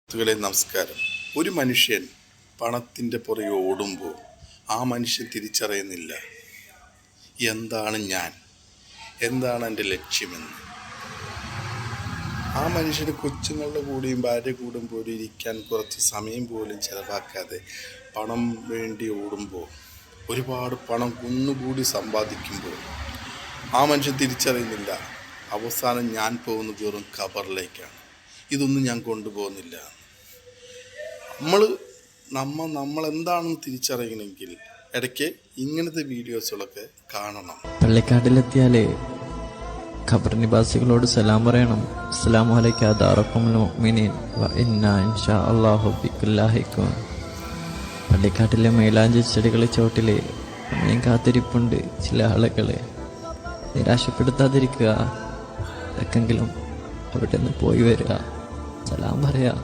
സുഹൃത്തുക്കളെ നമസ്കാരം. ഒരു മനുഷ്യൻ പണത്തിൻ്റെ പുറകെ ഓടുമ്പോൾ ആ മനുഷ്യൻ തിരിച്ചറിയുന്നില്ല എന്താണ് ഞാൻ, എന്താണ് എൻ്റെ ലക്ഷ്യമെന്ന്. ആ മനുഷ്യന് കൊച്ചുങ്ങളുടെ കൂടെയും ഭാര്യ കൂടും പോലും ഇരിക്കാൻ കുറച്ച് സമയം പോലും ചിലവാക്കാതെ പണം വേണ്ടി ഓടുമ്പോൾ, ഒരുപാട് പണം കുന്നുകൂടി സമ്പാദിക്കുമ്പോൾ ആ മനുഷ്യൻ തിരിച്ചറിയുന്നില്ല അവസാനം ഞാൻ പോകുന്ന വെറും ഖബറിലേക്കാണ്. ഇതൊന്നും ഞാൻ കൊണ്ടുപോകുന്നില്ല. നമ്മളെന്താണെന്ന് തിരിച്ചറിയണമെങ്കിൽ ഇടയ്ക്ക് ഇങ്ങനത്തെ വീഡിയോസുകളൊക്കെ കാണണം. പള്ളിക്കാട്ടിലെത്തിയാലേ ഖബർ നിവാസികളോട് സലാം പറയണം. അസ്സലാമു അലൈക ദാറഖുമുൽ മുഅ്മിനീൻ വ ഇന്നാ ഇൻഷാ അല്ലാഹു ബിക്കും ലാഹിഖൂൻ. പള്ളിക്കാട്ടിലെ മൈലാഞ്ചി ചെടികളെ ചോട്ടില് സമയം കാത്തിരിപ്പുണ്ട് ചില ആളുകളെ. നിരാശപ്പെടുത്താതിരിക്കുക. ഇടയ്ക്കെങ്കിലും അവിടെ നിന്ന് പോയി വരിക, സലാം പറയാ.